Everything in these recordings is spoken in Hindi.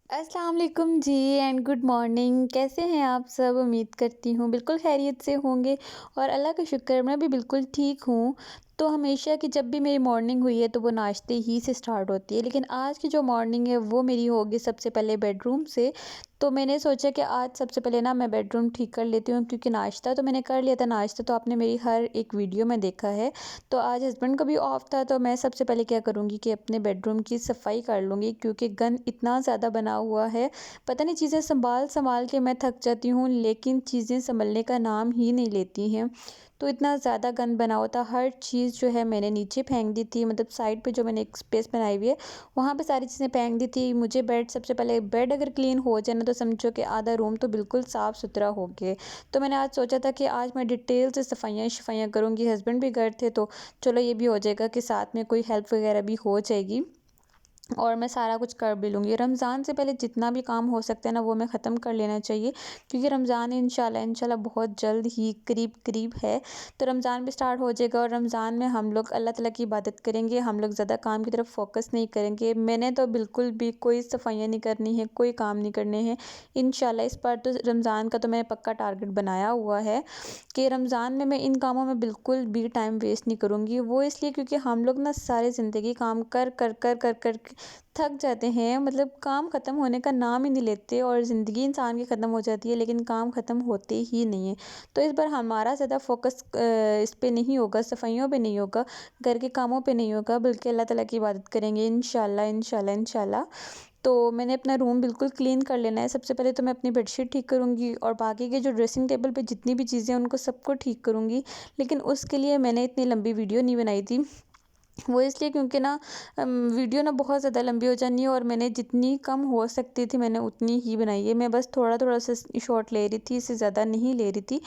अस्सलाम वालेकुम जी एंड गुड मॉर्निंग। कैसे हैं आप सब? उम्मीद करती हूँ बिल्कुल खैरियत से होंगे और अल्लाह का शुक्र मैं भी बिल्कुल ठीक हूँ। तो हमेशा की जब भी मेरी मॉर्निंग हुई है तो वो नाश्ते ही से स्टार्ट होती है, लेकिन आज की जो मॉर्निंग है वो मेरी होगी सबसे पहले बेडरूम से। तो मैंने सोचा कि आज सबसे पहले ना मैं बेडरूम ठीक कर लेती हूँ, क्योंकि नाश्ता तो मैंने कर लिया था। नाश्ता तो आपने मेरी हर एक वीडियो में देखा है। तो आज हस्बैंड का भी ऑफ था, तो मैं सबसे पहले क्या करूँगी कि अपने बेडरूम की सफाई कर लूँगी, क्योंकि गंद इतना ज़्यादा बना हुआ है। पता नहीं, चीज़ें संभाल संभाल के मैं थक जाती हूँ, लेकिन चीज़ें संभलने का नाम ही नहीं लेती हैं। तो इतना ज़्यादा गंद बना हुआ था, हर चीज़ जो है मैंने नीचे फेंक दी थी, मतलब साइड पे जो मैंने एक स्पेस बनाई हुई है वहाँ पे सारी चीज़ें फेंक दी थी। मुझे बेड सबसे पहले, बेड अगर क्लीन हो जाए ना तो समझो कि आधा रूम तो बिल्कुल साफ़ सुथरा हो गया। तो मैंने आज सोचा था कि आज मैं डिटेल से सफाइयाँ करूँगी। हस्बैंड भी घर थे तो चलो ये भी हो जाएगा कि साथ में कोई हेल्प वगैरह भी हो जाएगी और मैं सारा कुछ कर भी लूँगी। रमज़ान से पहले जितना भी काम हो सकता है ना वो मैं ख़त्म कर लेना चाहिए, क्योंकि रमज़ान इंशाल्लाह बहुत जल्द ही करीब है। तो रमज़ान भी स्टार्ट हो जाएगा और रमज़ान में हम लोग अल्लाह ताला की इबादत करेंगे, हम लोग ज़्यादा काम की तरफ फ़ोकस नहीं करेंगे। मैंने तो बिल्कुल भी कोई सफाइयाँ नहीं करनी है, कोई काम नहीं करने हैं इंशाल्लाह। इस बार तो रमज़ान का तो मैंने पक्का टारगेट बनाया हुआ है कि रमज़ान में मैं इन कामों में बिल्कुल भी टाइम वेस्ट नहीं करूँगी। वो इसलिए क्योंकि हम लोग ना सारी ज़िंदगी काम कर के थक जाते हैं, मतलब काम ख़त्म होने का नाम ही नहीं लेते और ज़िंदगी इंसान की ख़त्म हो जाती है, लेकिन काम ख़त्म होते ही नहीं है। तो इस बार हमारा ज़्यादा फ़ोकस इस पे नहीं होगा, सफाइयों पे नहीं होगा, घर के कामों पे नहीं होगा, बल्कि अल्लाह ताला की इबादत करेंगे इंशाल्लाह। तो मैंने अपना रूम बिल्कुल क्लीन कर लेना है। सबसे पहले तो मैं अपनी बेडशीट ठीक करूँगी और बाकी के जो ड्रेसिंग टेबल पे जितनी भी चीज़ें हैं उनको सबको ठीक करूँगी। लेकिन उसके लिए मैंने इतनी लंबी वीडियो नहीं बनाई थी। वो इसलिए क्योंकि ना वीडियो ना बहुत ज़्यादा लंबी हो जानी है और मैंने जितनी कम हो सकती थी मैंने उतनी ही बनाई है। मैं बस थोड़ा-थोड़ा सा शॉट ले रही थी, इससे ज़्यादा नहीं ले रही थी।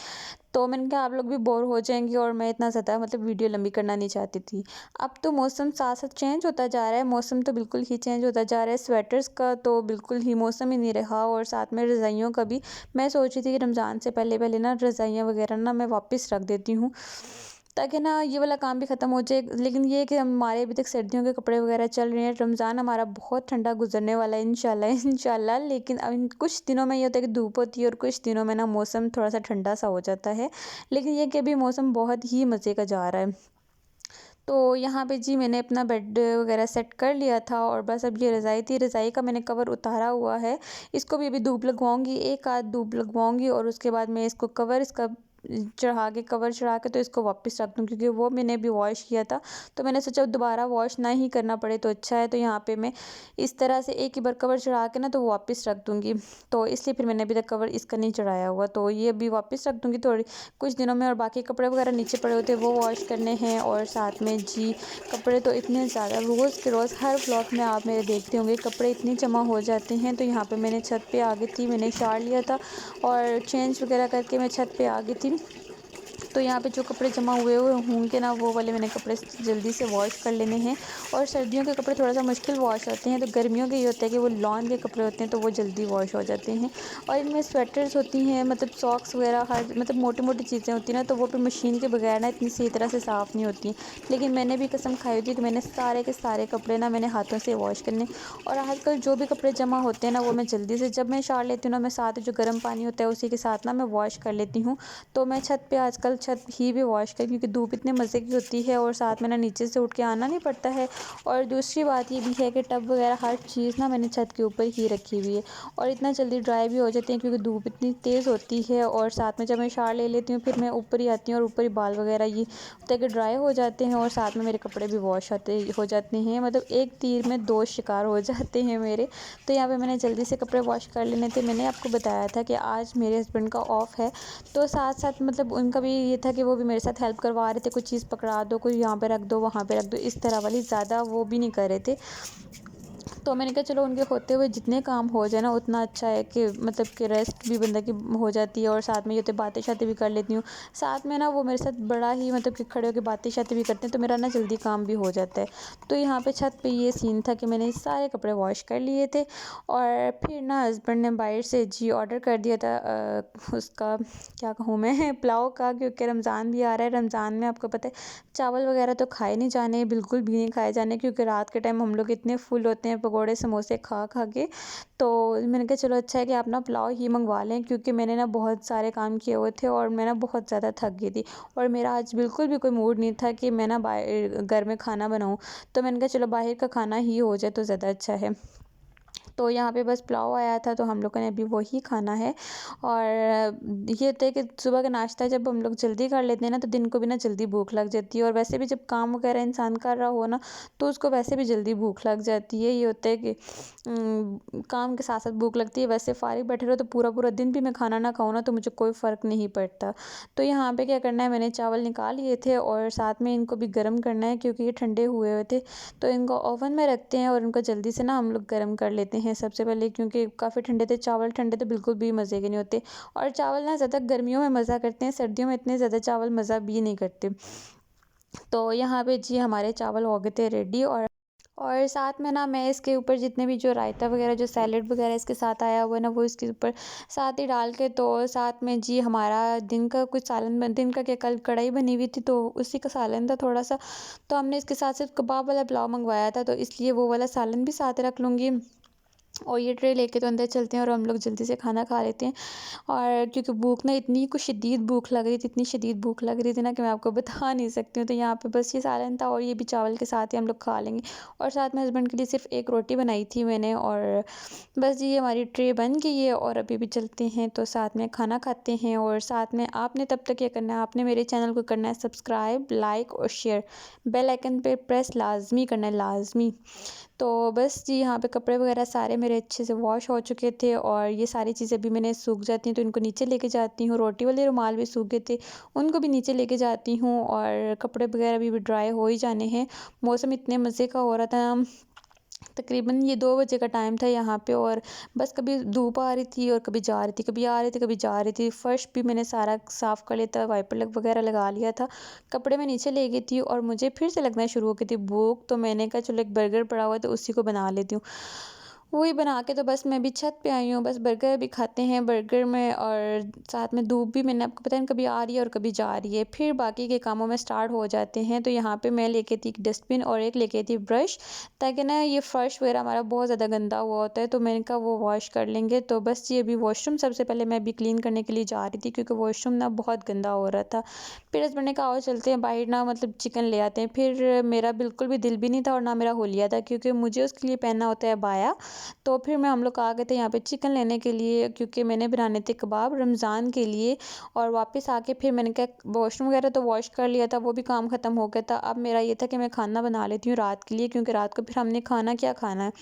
तो मैंने कहा आप लोग भी बोर हो जाएँगे और मैं इतना ज़्यादा मतलब वीडियो लंबी करना नहीं चाहती थी। अब तो मौसम साथ-साथ चेंज होता जा रहा है, मौसम तो बिल्कुल ही चेंज होता जा रहा है। स्वेटर्स का तो बिल्कुल ही मौसम ही नहीं रहा और साथ में रज़ाइयों का भी। मैं सोच रही थी कि रमज़ान से पहले-पहले ना रज़ाइयाँ वग़ैरह ना मैं वापस रख देती हूँ, ताकि ना ये वाला काम भी ख़त्म हो जाए। लेकिन ये है कि हमारे अभी तक सर्दियों के कपड़े वग़ैरह चल रहे हैं। रमज़ान हमारा बहुत ठंडा गुज़रने वाला है इंशाल्लाह। लेकिन अब इन कुछ दिनों में ये होता है कि धूप होती है और कुछ दिनों में ना मौसम थोड़ा-सा ठंडा-सा हो जाता है। लेकिन ये है कि अभी मौसम बहुत ही मज़े का जा रहा है। तो यहाँ पे जी मैंने अपना बेड वग़ैरह सेट कर लिया था और बस अब ये रज़ाई थी, रज़ाई का मैंने कवर उतारा हुआ है। इसको भी अभी धूप लगवाऊँगी, एक आध धूप लगवाऊँगी और उसके बाद मैं इसको कवर इसका चढ़ा के, कवर चढ़ा के तो इसको वापस रख दूँ, क्योंकि वो मैंने अभी वॉश किया था। तो मैंने सोचा दोबारा वॉश ना ही करना पड़े तो अच्छा है। तो यहाँ पे मैं इस तरह से एक ही बार कवर चढ़ा के ना तो वो वापस रख दूँगी। तो इसलिए फिर मैंने अभी तक कवर इसका नहीं चढ़ाया हुआ। तो ये अभी वापस रख दूँगी थोड़ी कुछ दिनों में, और बाकी कपड़े वगैरह नीचे पड़े होते हैं वो वॉश करने हैं। और साथ में जी कपड़े तो इतने ज़्यादा रोज़ के रोज़ हर व्लॉग में आप मेरे देखते होंगे, कपड़े इतने जमा हो जाते हैं। तो यहाँ पे मैंने छत पे आ गई थी, मैंने शावर लिया था और चेंज वगैरह करके मैं छत पे आ गई थी। तो यहाँ पे जो कपड़े जमा हुए हुए होंगे ना वो वाले मैंने कपड़े जल्दी से वॉश कर लेने हैं। और सर्दियों के कपड़े थोड़ा सा मुश्किल वॉश होते हैं, तो गर्मियों के ये होता है कि वो लॉन के कपड़े होते हैं तो वो जल्दी वॉश हो जाते हैं। और इनमें स्वेटर्स होती हैं, मतलब सॉक्स वगैरह, हर मतलब मोटी मोटी चीज़ें होती हैं ना, तो वो भी मशीन के बगैर ना इतनी सही तरह से साफ़ नहीं होती। लेकिन मैंने भी कसम खाई हुई थी कि मैंने सारे के सारे कपड़े ना मैंने हाथों से वॉश करने। और आजकल जो भी कपड़े जमा होते हैं ना वो मैं जल्दी से, जब मैं शावर लेती हूँ ना, मैं साथ ही जो गर्म पानी होता है उसी के साथ ना मैं वॉश कर लेती हूँ। तो मैं छत पे आजकल छत ही भी वॉश करी, क्योंकि धूप इतने मज़े की होती है और साथ में ना नीचे से उठ के आना नहीं पड़ता है। और दूसरी बात ये भी है कि टब वगैरह हर चीज़ ना मैंने छत के ऊपर ही रखी हुई है और इतना जल्दी ड्राई भी हो जाती है, क्योंकि धूप इतनी तेज़ होती है। और साथ में जब मैं शावर ले लेती हूँ फिर मैं ऊपर ही आती हूँ और ऊपर ही बाल वगैरह ये होता है कि ड्राई हो जाते हैं और साथ में मेरे कपड़े भी वॉश हो जाते हैं। मतलब एक तीर में दो शिकार हो जाते हैं मेरे। तो यहाँ पे मैंने जल्दी से कपड़े वॉश कर लेने थे। मैंने आपको बताया था कि आज मेरे हस्बैंड का ऑफ़ है, तो साथ-साथ मतलब उनका भी ये था कि वो भी मेरे साथ हेल्प करवा रहे थे, कुछ चीज़ पकड़ा दो, कोई यहाँ पे रख दो, वहाँ पे रख दो, इस तरह वाली ज़्यादा वो भी नहीं कर रहे थे। तो मैंने कहा चलो उनके होते हुए जितने काम हो जाए ना उतना अच्छा है, कि मतलब कि रेस्ट भी बंदे की हो जाती है और साथ में ये होते बातें-शातें भी कर लेती हूँ। साथ में ना वो मेरे साथ बड़ा ही मतलब कि खड़े होके बातें-शातें भी करते हैं, तो मेरा ना जल्दी काम भी हो जाता है। तो यहाँ पे छत पे ये सीन था कि मैंने सारे कपड़े वॉश कर लिए थे और फिर ना हस्बैंड ने बाहर से जी ऑर्डर कर दिया था उसका क्या कहूँ मैं पुलाव का, क्योंकि रमज़ान भी आ रहा है। रमज़ान में आपको पता है चावल वगैरह तो खाए नहीं जाने, बिल्कुल भी नहीं खाए जाने, क्योंकि रात के टाइम हम लोग इतने फुल होते हैं, पकौड़े पकोड़े समोसे खा खा के। तो मैंने कहा चलो अच्छा है कि आप ना पुलाव ही मंगवा लें, क्योंकि मैंने ना बहुत सारे काम किए हुए थे और मैं ना बहुत ज़्यादा थक गई थी और मेरा आज बिल्कुल भी कोई मूड नहीं था कि मैं ना बाहर घर में खाना बनाऊँ। तो मैंने कहा चलो बाहर का खाना ही हो जाए तो ज़्यादा अच्छा है। तो यहाँ पे बस पुलाव आया था तो हम लोगों ने अभी वही खाना है। और ये होता है कि सुबह का नाश्ता जब हम लोग जल्दी कर लेते हैं ना, तो दिन को भी ना जल्दी भूख लग जाती है। और वैसे भी जब काम वगैरह इंसान कर रहा हो ना, तो उसको वैसे भी जल्दी भूख लग जाती है। ये होता है कि काम के साथ साथ भूख लगती है। वैसे फारिग बैठे रहो तो पूरा पूरा दिन भी मैं खाना ना खाऊँ ना, तो मुझे कोई फ़र्क नहीं पड़ता। तो यहाँ पे क्या करना है, मैंने चावल निकाल लिए थे और साथ में इनको भी गर्म करना है, क्योंकि ये ठंडे हुए हुए थे। तो इनको ओवन में रखते हैं और इनको जल्दी से ना हम लोग गर्म कर लेते हैं सबसे पहले, क्योंकि काफ़ी ठंडे थे चावल। ठंडे तो बिल्कुल भी मज़े के नहीं होते। और चावल ना ज़्यादा गर्मियों में मज़ा करते हैं, सर्दियों में इतने ज़्यादा चावल मज़ा भी नहीं करते। तो यहाँ पे जी हमारे चावल हो गए थे रेडी। और साथ में ना मैं इसके ऊपर जितने भी जो रायता वगैरह जो सैलेड वगैरह इसके साथ आया हुआ है ना, वो इसके ऊपर साथ ही डाल के, तो साथ में जी हमारा दिन का कुछ सालन दिन का क्या, कल कढ़ाई बनी हुई थी तो उसी का सालन था थोड़ा सा। तो हमने इसके साथ सिर्फ कबाब वाला पुलाव मंगवाया था, तो इसलिए वो वाला सालन भी साथ रख लूँगी। और ये ट्रे लेके तो अंदर चलते हैं और हम लोग जल्दी से खाना खा लेते हैं। और क्योंकि भूख ना इतनी कुछ शदीद भूख लग रही थी, इतनी शदीद भूख लग रही थी ना कि मैं आपको बता नहीं सकती हूँ। तो यहाँ पे बस ये सालन था और ये भी चावल के साथ ही हम लोग खा लेंगे। और साथ में हस्बैंड के लिए सिर्फ एक रोटी बनाई थी मैंने। और बस जी हमारी ट्रे बन गई है और अभी भी चलते हैं तो साथ में खाना खाते हैं। और साथ में आपने तब तक क्या करना है, आपने मेरे चैनल को करना है सब्सक्राइब, लाइक और शेयर। बेल आइकन पे प्रेस लाजमी करना है, लाजमी। तो बस जी यहाँ पे कपड़े वगैरह सारे मेरे अच्छे से वॉश हो चुके थे और ये सारी चीज़ें भी मैंने सूख जाती हैं तो इनको नीचे लेके जाती हूँ। रोटी वाले रुमाल भी सूख गए थे, उनको भी नीचे लेके जाती हूँ। और कपड़े वगैरह भी ड्राई हो ही जाने हैं। मौसम इतने मज़े का हो रहा था, तकरीबन ये 2 बजे का टाइम था यहाँ पे। और बस कभी धूप आ रही थी और कभी जा रही थी, कभी आ रही थी कभी जा रही थी। फर्श भी मैंने सारा साफ़ कर लिया था, वाइपर लग वगैरह लगा लिया था। कपड़े मैं नीचे ले गई थी और मुझे फिर से लगना शुरू हो गई थी भूख। तो मैंने कहा चलो एक बर्गर पड़ा हुआ है तो उसी को बना लेती हूँ। वही बना के तो बस मैं भी छत पे आई हूँ, बस बर्गर भी खाते हैं बर्गर में। और साथ में धूप भी मैंने आपको पता है कभी आ रही है और कभी जा रही है, फिर बाकी के कामों में स्टार्ट हो जाते हैं। तो यहाँ पे मैं लेके थी एक डस्टबिन और एक लेके थी ब्रश, ताकि ना ये फ़र्श वगैरह हमारा बहुत ज़्यादा गंदा हुआ होता है, तो मैंने कहा वो वॉश कर लेंगे। तो बस ये अभी वॉशरूम सबसे पहले मैं अभी क्लीन करने के लिए जा रही थी, क्योंकि वॉशरूम ना बहुत गंदा हो रहा था। फिर हस्बैंड ने कहा आओ चलते हैं बाहर ना, मतलब चिकन ले आते हैं। फिर मेरा बिल्कुल भी दिल भी नहीं था और ना मेरा होलिया था, क्योंकि मुझे उसके लिए पहनना होता है बाया। तो फिर हम लोग आ गए थे यहाँ पे चिकन लेने के लिए, क्योंकि मैंने बनाने थे कबाब रमज़ान के लिए। और वापस आके फिर मैंने कहा वॉशरूम वगैरह तो वॉश कर लिया था, वो भी काम ख़त्म हो गया था। अब मेरा ये था कि मैं खाना बना लेती हूँ रात के लिए, क्योंकि रात को फिर हमने खाना क्या खाना है।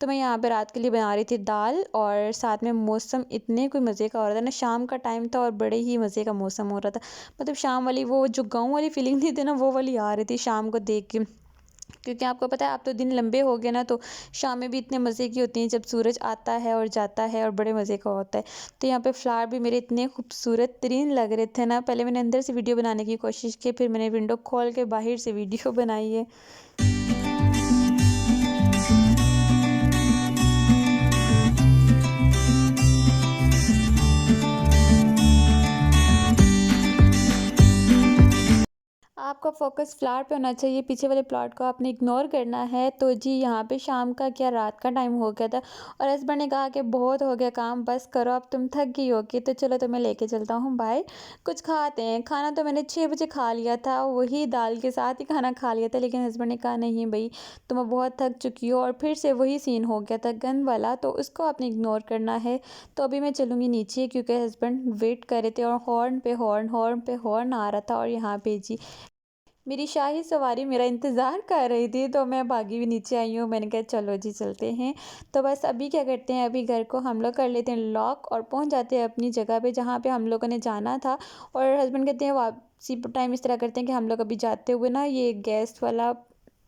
तो मैं यहाँ पे रात के लिए बना रही थी दाल। और साथ में मौसम इतने कोई मज़े का हो रहा था ना, शाम का टाइम था और बड़े ही मज़े का मौसम हो रहा था। मतलब शाम वाली वो जो गाँव वाली फीलिंग थी ना, वो वाली आ रही थी शाम को देख के। क्योंकि आपको पता है अब तो दिन लंबे हो गए ना, तो शामें भी इतने मज़े की होती हैं जब सूरज आता है और जाता है और बड़े मज़े का होता है। तो यहाँ पे फ्लावर भी मेरे इतने खूबसूरत तरीन लग रहे थे ना, पहले मैंने अंदर से वीडियो बनाने की कोशिश की, फिर मैंने विंडो खोल के बाहर से वीडियो बनाई है। आपका फ़ोकस फ्लावर पे होना चाहिए, पीछे वाले प्लॉट को आपने इग्नोर करना है। तो जी यहाँ पे शाम का क्या रात का टाइम हो गया था और हस्बैंड ने कहा कि बहुत हो गया काम, बस करो अब तुम थक गई होगी, तो चलो तुम्हें लेके चलता हूँ बाहर, कुछ खाते हैं। खाना तो मैंने 6 बजे खा लिया था, वही दाल के साथ ही खाना खा लिया था। लेकिन हस्बैंड ने कहा नहीं भई तुम बहुत थक चुकी हो, और फिर से वही सीन हो गया था गंद वाला, तो उसको आपने इग्नोर करना है। तो अभी मैं चलूँगी नीचे, क्योंकि हस्बैंड वेट कर रहे थे और हॉर्न पे हॉर्न हॉर्न पे हॉर्न आ रहा था। और यहाँ पे जी मेरी शाही सवारी मेरा इंतज़ार कर रही थी, तो मैं भागी भी नीचे आई हूँ। मैंने कहा चलो जी चलते हैं। तो बस अभी क्या करते हैं, अभी घर को हम लोग कर लेते हैं लॉक और पहुँच जाते हैं अपनी जगह पे जहाँ पे हम लोगों ने जाना था। और हस्बैंड कहते हैं वापसी टाइम इस तरह करते हैं कि हम लोग अभी जाते हुए ना ये गैस वाला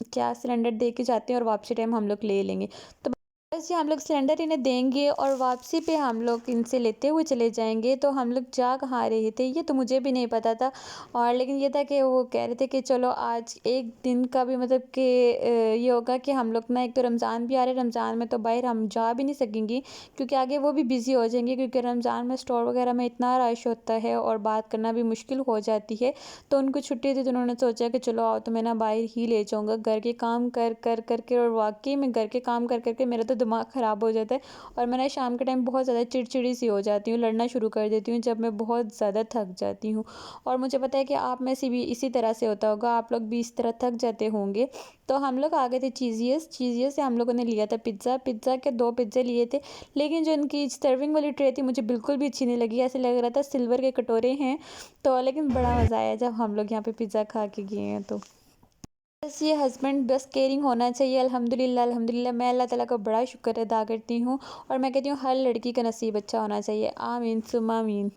क्या सिलेंडर दे के जाते हैं और वापसी टाइम हम लोग ले लेंगे। तो बस ये हम लोग सिलेंडर इन्हें देंगे और वापसी पे हम लोग इनसे लेते हुए चले जाएँगे। तो हम लोग जा कहाँ रहे थे ये तो मुझे भी नहीं पता था, और लेकिन ये था कि वो कह रहे थे कि चलो आज एक दिन का भी मतलब कि ये होगा कि हम लोग ना, एक तो रमज़ान भी आ रहा है, रमज़ान में तो बाहर हम जा भी नहीं सकेंगी क्योंकि आगे वो भी बिज़ी हो जाएँगे, क्योंकि रमज़ान में स्टोर वगैरह में इतना रश होता है और बात करना भी मुश्किल हो जाती है। तो उनको छुट्टी थी तो उन्होंने सोचा कि चलो आओ, तो मैं ना बाहर ही ले जाऊँगा। घर के काम कर कर कर के, और वाक़ई में घर के काम कर कर के मेरा तो दिमाग ख़राब हो जाता है, और मैं ना शाम के टाइम बहुत ज़्यादा चिड़चिड़ी सी हो जाती हूँ, लड़ना शुरू कर देती हूँ जब मैं बहुत ज़्यादा थक जाती हूँ। और मुझे पता है कि आप में से भी इसी तरह से होता होगा, आप लोग भी इस तरह थक जाते होंगे। तो हम लोग आ गए थे चीज़ियस, चीज़ियस से हम लोगों ने लिया था पिज़्ज़ा, पिज़्ज़ा के 2 पिज़्ज़े लिए थे। लेकिन जो इनकी सर्विंग वाली ट्रे थी मुझे बिल्कुल भी अच्छी नहीं लगी, ऐसे लग रहा था सिल्वर के कटोरे हैं। तो लेकिन बड़ा मज़ा आया जब हम लोग यहाँ पे पिज़्ज़ा खा के गए हैं तो। बस ये हस्बैंड बस केयरिंग होना चाहिए, अल्हम्दुलिल्लाह अल्हम्दुलिल्लाह। मैं अल्लाह ताला का बड़ा शुक्र अदा करती हूँ, और मैं कहती हूँ हर लड़की का नसीब अच्छा होना चाहिए। आमीन सुम्मा आमीन।